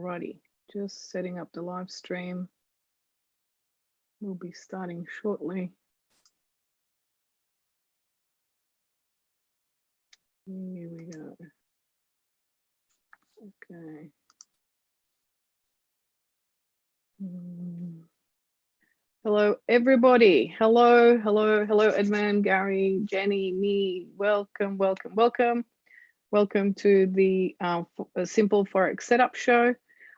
Alrighty, just setting up the live stream. We'll be starting shortly. Here we go. Okay. Hello, everybody. Hello, hello, hello, Edmund, Gary, Jenny, me. Welcome, welcome, welcome. Welcome to the Simple Forex Setup Show.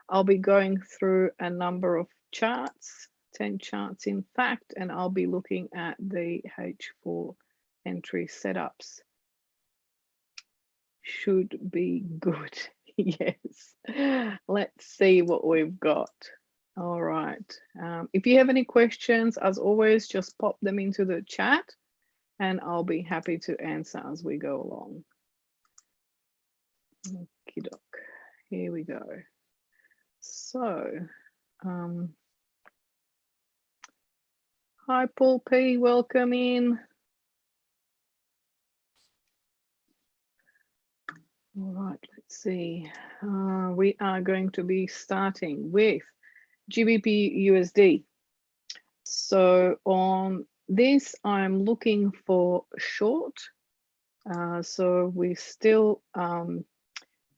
I'll be going through a number of charts, 10 charts in fact, and I'll be looking at the H4 entry setups. Should be good. Yes. Let's see what we've got. All right. If you have any questions, as always, just pop them into the chat and I'll be happy to answer as we go along. Okie doke. Here we go. So, hi, Paul P. Welcome in. All right, let's see. We are going to be starting with Gbp Usd. So on this, I'm looking for short. So we're still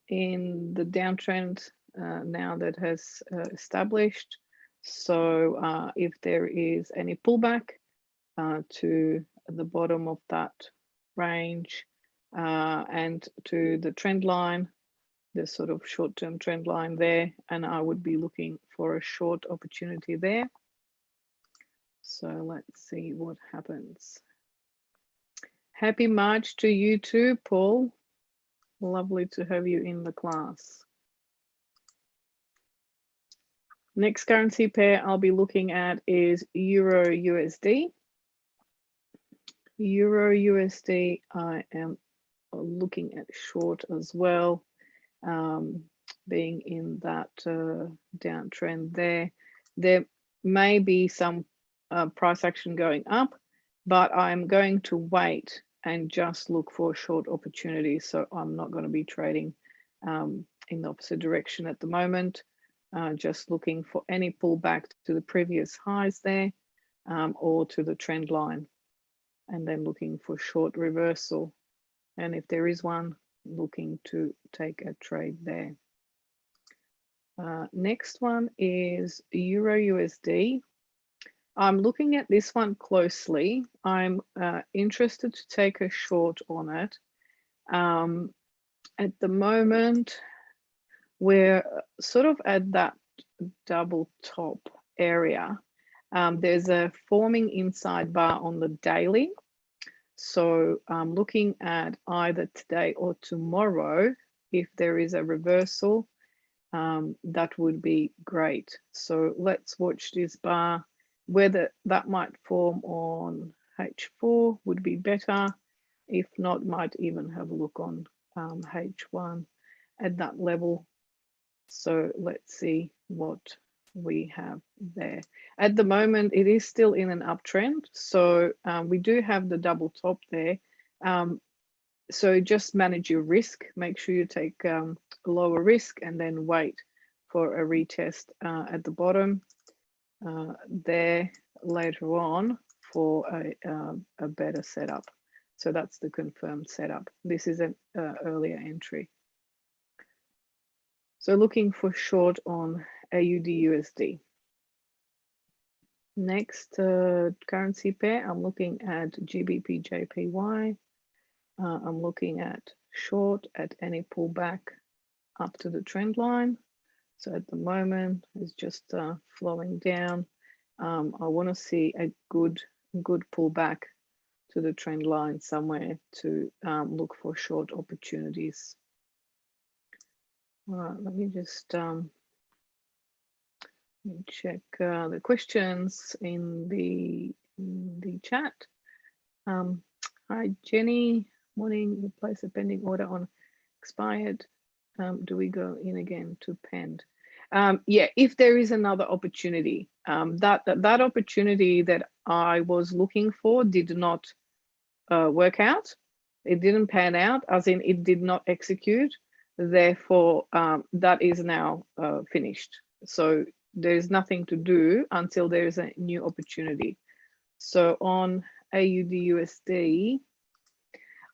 in the downtrend now that has established. So if there is any pullback to the bottom of that range and to the trend line, the sort of short-term trend line there, and I would be looking for a short opportunity there. So let's see what happens. Happy March to you too, Paul. Lovely to have you in the class. Next currency pair I'll be looking at is Euro USD. Euro USD, I am looking at short as well, being in that downtrend there. There may be some price action going up, but I'm going to wait and just look for short opportunities. So I'm not going to be trading in the opposite direction at the moment. Just looking for any pullback to the previous highs there or to the trend line, and then looking for short reversal. And if there is one, looking to take a trade there. Next one is Euro USD. I'm looking at this one closely. I'm interested to take a short on it. At the moment, we're sort of at that double top area. There's a forming inside bar on the daily. So I'm looking at either today or tomorrow. If there is a reversal, that would be great. So let's watch this bar. Whether that might form on H4 would be better. If not, might even have a look on H1 at that level. So let's see what we have there. At the moment, it is still in an uptrend. So we do have the double top there. So just manage your risk. Make sure you take lower risk and then wait for a retest at the bottom there later on for a better setup. So that's the confirmed setup. This is an earlier entry. So looking for short on AUD USD. Next currency pair, I'm looking at Gbp Jpy. I'm looking at short at any pullback up to the trend line. So at the moment, it's just flowing down. I want to see a good pullback to the trend line somewhere to look for short opportunities. All right, let me just check the questions in the chat. Hi, Jenny. Morning. Replace a pending order on expired. Do we go in again to penned? Yeah, if there is another opportunity, that opportunity that I was looking for did not work out. It didn't pan out, as in it did not execute. Therefore, that is now finished. So there's nothing to do until there's a new opportunity. So on AUD USD,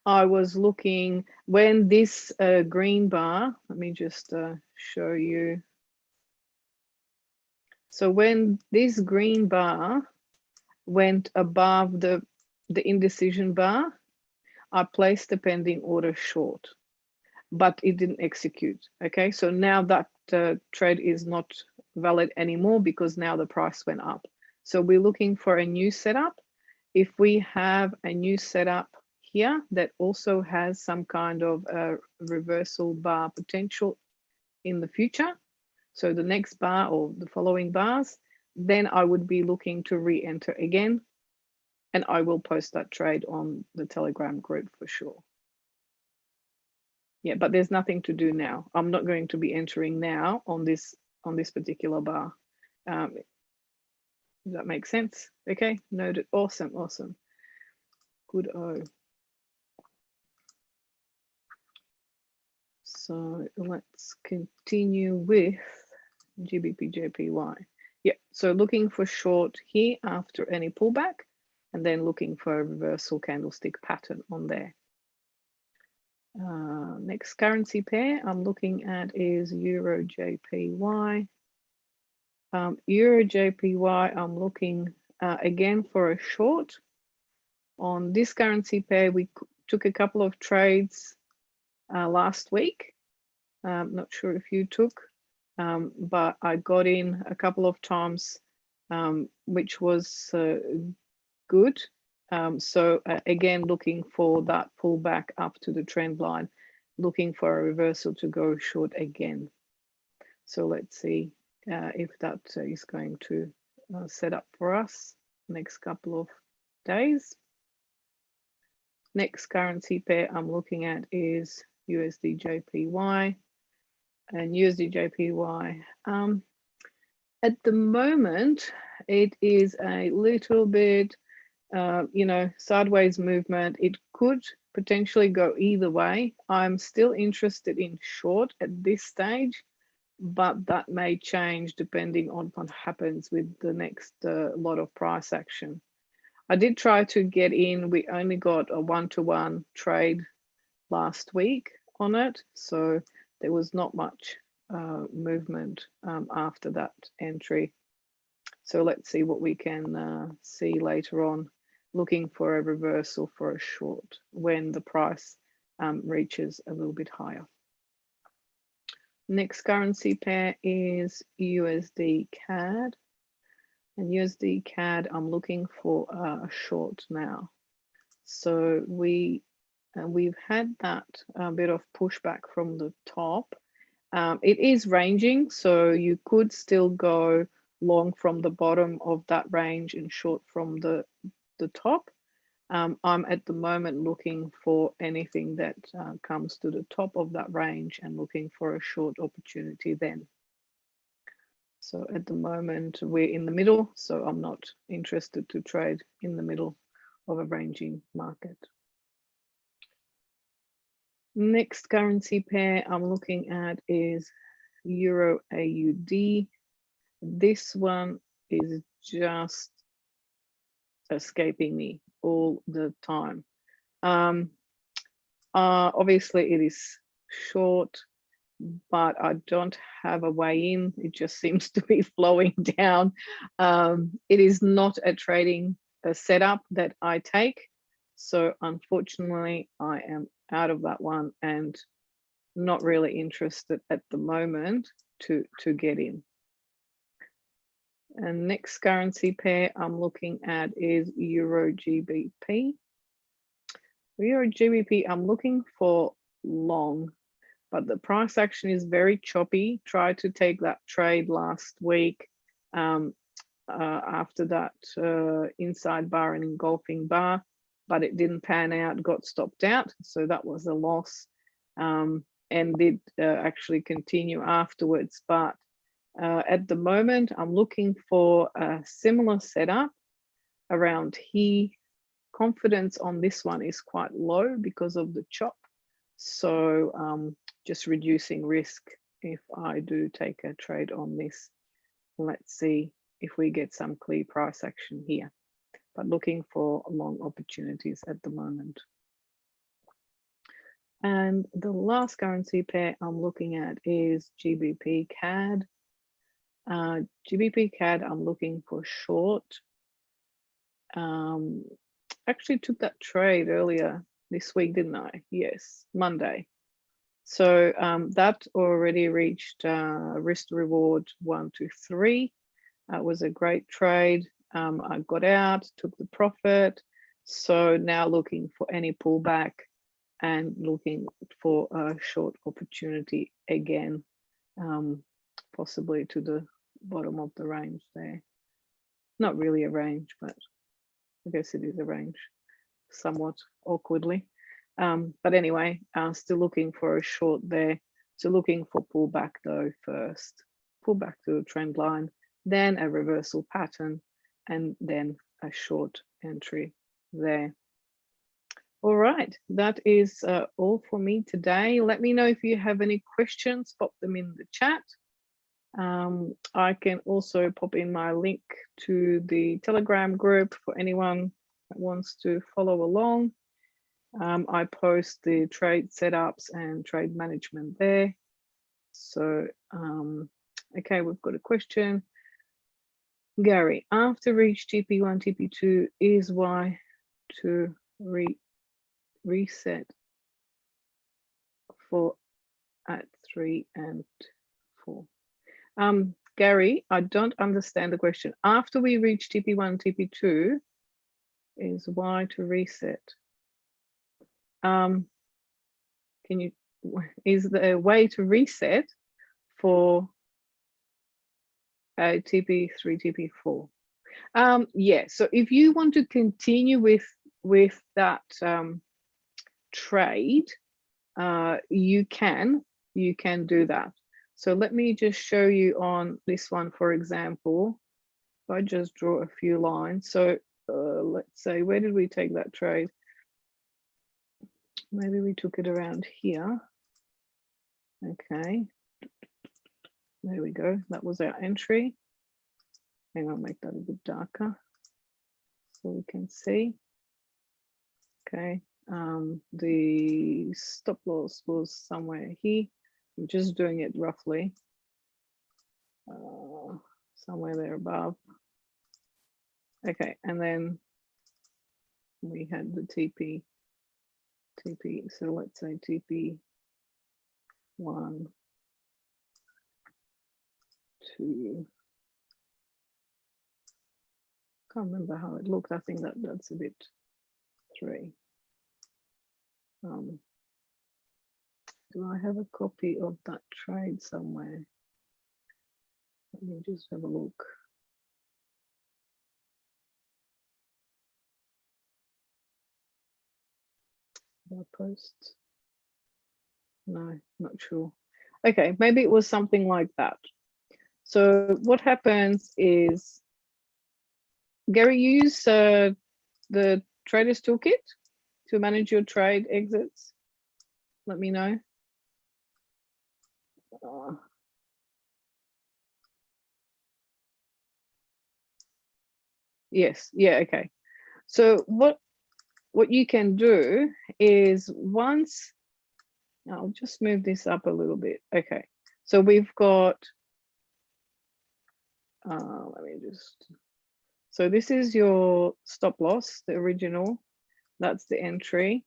I was looking when this green bar, let me just show you. So when this green bar went above the indecision bar, I placed the pending order short, but it didn't execute. Okay, so now that trade is not valid anymore because now the price went up. So we're looking for a new setup. If we have a new setup here that also has some kind of a reversal bar potential in the future, so the next bar or the following bars, then I would be looking to re-enter again, and I will post that trade on the Telegram group for sure. Yeah, but there's nothing to do now. I'm not going to be entering now on this particular bar. Does that make sense? Okay, noted. Awesome, awesome. Good. So let's continue with Gbp Jpy. Yeah, so looking for short here after any pullback, and then looking for a reversal candlestick pattern on there. Next currency pair I'm looking at is Euro Jpy. Euro Jpy, I'm looking again for a short. On this currency pair, we took a couple of trades last week. Not sure if you took, but I got in a couple of times, which was good. So again, looking for that pullback up to the trend line, looking for a reversal to go short again. So let's see if that is going to set up for us next couple of days. Next currency pair I'm looking at is USD Jpy and USD Jpy. At the moment, it is a little bit, you know, sideways movement. It could potentially go either way. I'm still interested in short at this stage, but that may change depending on what happens with the next lot of price action. I did try to get in. We only got a 1-to-1 trade last week on it, so there was not much movement after that entry. So let's see what we can see later on, looking for a reversal for a short when the price reaches a little bit higher. Next currency pair is USD Cad. And USD Cad, I'm looking for a short now. So we've had that bit of pushback from the top. It is ranging, so you could still go long from the bottom of that range and short from the top. I'm at the moment looking for anything that comes to the top of that range and looking for a short opportunity then. So at the moment we're in the middle, so I'm not interested to trade in the middle of a ranging market. Next currency pair I'm looking at is Euro AUD. This one is just escaping me all the time. Obviously it is short, but I don't have a way in. It just seems to be flowing down. It is not a trading setup that I take. So unfortunately, I am out of that one and not really interested at the moment to get in. And next currency pair I'm looking at is Euro GBP. Euro GBP, I'm looking for long, but the price action is very choppy. Tried to take that trade last week after that inside bar and engulfing bar, but it didn't pan out, got stopped out. So that was a loss and did actually continue afterwards. But at the moment, I'm looking for a similar setup around here. Confidence on this one is quite low because of the chop. So just reducing risk if I do take a trade on this. Let's see if we get some clear price action here, but looking for long opportunities at the moment. And the last currency pair I'm looking at is Gbp Cad. Gbp Cad, I'm looking for short. Actually took that trade earlier this week, didn't I? Yes, Monday. So that already reached risk reward 1 to 3. It was a great trade. I got out, took the profit. So now looking for any pullback and looking for a short opportunity again, possibly to the bottom of the range there. Not really a range, but I guess it is a range, somewhat awkwardly. But anyway, still looking for a short there. So looking for pullback though first, pullback to a trend line, then a reversal pattern, and then a short entry there. All right, that is all for me today. Let me know if you have any questions, pop them in the chat. I can also pop in my link to the Telegram group for anyone that wants to follow along. I post the trade setups and trade management there. So, okay, we've got a question. Gary, after reach TP1, TP2 is why to reset for at 3 and 4. Gary, I don't understand the question. After we reach TP1, TP2 is why to reset. Can you, is there a way to reset for a TP3, TP4? Yeah, so if you want to continue with that trade, you can do that. So let me just show you on this one, for example. If I just draw a few lines. So let's say, where did we take that trade? Maybe we took it around here. Okay, there we go. That was our entry. Hang on, make that a bit darker so we can see. Okay, the stop loss was somewhere here. I'm just doing it roughly. Somewhere there above. Okay, and then we had the TP. So let's say TP 1, 2. Can't remember how it looked. I think that's a bit 3. Do I have a copy of that trade somewhere? Let me just have a look. Did I post? No, not sure. Okay, maybe it was something like that. So what happens is, Gary, use the Traders Toolkit to manage your trade exits. Let me know. Yes, yeah, okay. So what you can do is once, I'll just move this up a little bit. Okay, so we've got, let me just, so this is your stop loss, the original, that's the entry,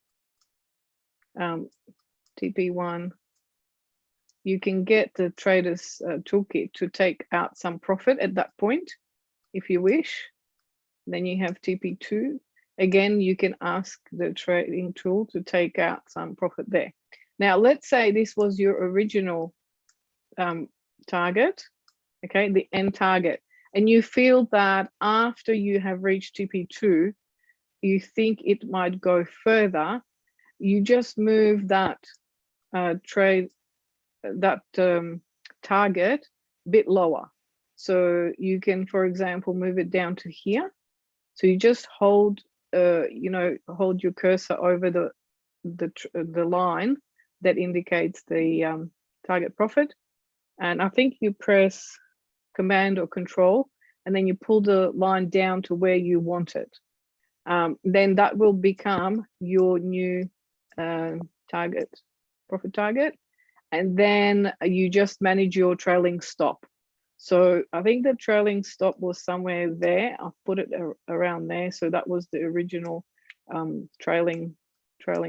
TP1. You can get the Traders Toolkit to take out some profit at that point, if you wish. Then you have TP2. Again, you can ask the trading tool to take out some profit there. Now, let's say this was your original target, okay, the end target, and you feel that after you have reached TP2, you think it might go further, you just move that target a bit lower. So you can, for example, move it down to here. So you just hold, hold your cursor over the line that indicates the target profit. And I think you press Command or Control, and then you pull the line down to where you want it. Then that will become your new target, profit target. And then you just manage your trailing stop. So I think the trailing stop was somewhere there. I'll put it around there. So that was the original trailing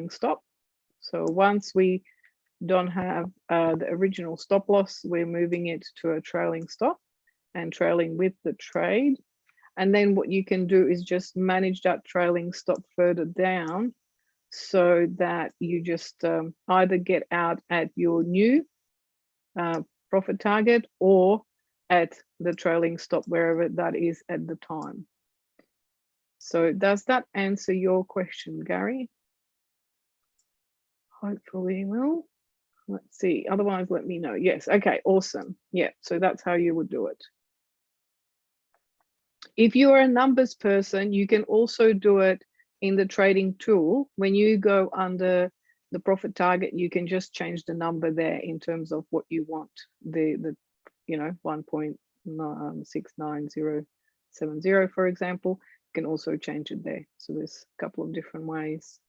stop. So once we don't have the original stop loss, we're moving it to a trailing stop and trailing with the trade. And then what you can do is just manage that trailing stop further down so that you just either get out at your new profit target or at the trailing stop, wherever that is at the time. So does that answer your question, Gary? Hopefully it will. Let's see, otherwise let me know. Yes, okay, awesome. Yeah, so that's how you would do it. If you're a numbers person, you can also do it in the trading tool. When you go under the profit target, you can just change the number there in terms of what you want. The 1.697070, for example, you can also change it there. So there's a couple of different ways.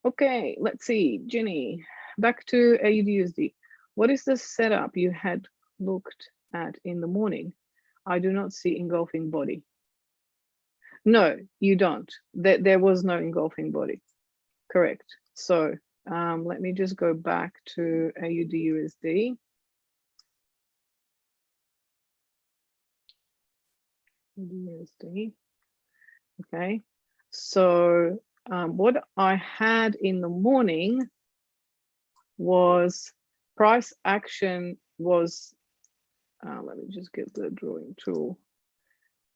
Okay, let's see, Jenny, back to AUD/USD. What is the setup you had looked at in the morning? I do not see engulfing body. No, you don't. There was no engulfing body. Correct. So let me just go back to AUD/USD. USD. Okay. So what I had in the morning was price action was, let me just get the drawing tool.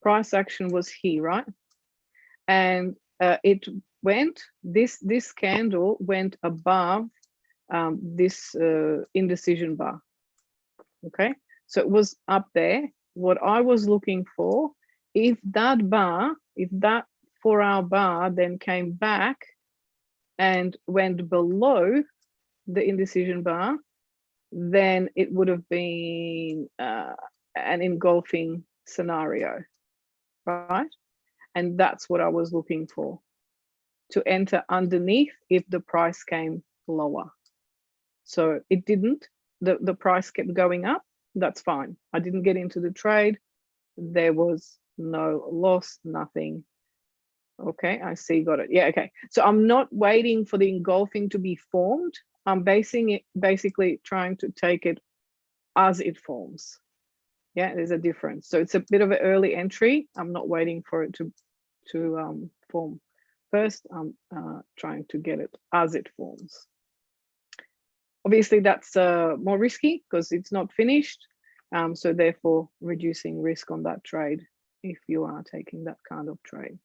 Price action was here, right? And it went, this candle went above this indecision bar. Okay, so it was up there. What I was looking for, if that 4-hour bar then came back and went below the indecision bar, then it would have been an engulfing scenario, right? And that's what I was looking for, to enter underneath if the price came lower. So it didn't. The price kept going up. That's fine. I didn't get into the trade. There was no loss, nothing. Okay, I see, got it. Yeah, okay. So I'm not waiting for the engulfing to be formed. I'm basically trying to take it as it forms. Yeah, there's a difference. So it's a bit of an early entry. I'm not waiting for it to form. First, I'm trying to get it as it forms. Obviously, that's more risky because it's not finished. So therefore, reducing risk on that trade if you are taking that kind of trade.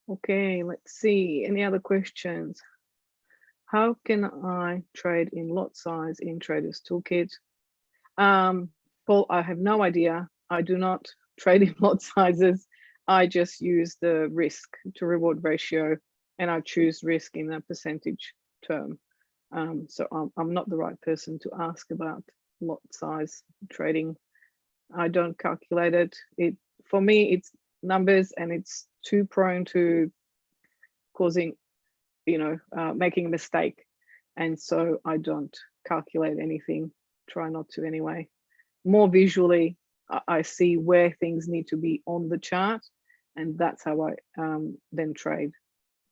Okay, let's see. Any other questions? How can I trade in lot size in Traders Toolkit? Paul, I have no idea. I do not trade in lot sizes. I just use the risk to reward ratio, and I choose risk in a percentage term. So I'm not the right person to ask about lot size trading. I don't calculate it. For me, it's numbers, and it's too prone to causing, making a mistake. And so I don't calculate anything, try not to anyway. More visually, I see where things need to be on the chart, and that's how I then trade.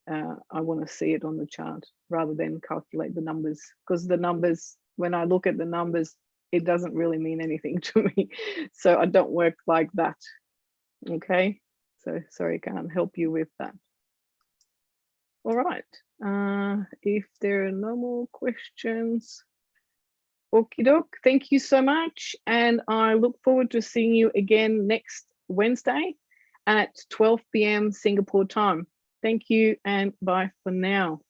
I want to see it on the chart rather than calculate the numbers, because the numbers, when I look at the numbers, it doesn't really mean anything to me. So I don't work like that. Okay, so sorry, can't help you with that. All right, if there are no more questions, okie doke, thank you so much. And I look forward to seeing you again next Wednesday at 12 p.m. Singapore time. Thank you and bye for now.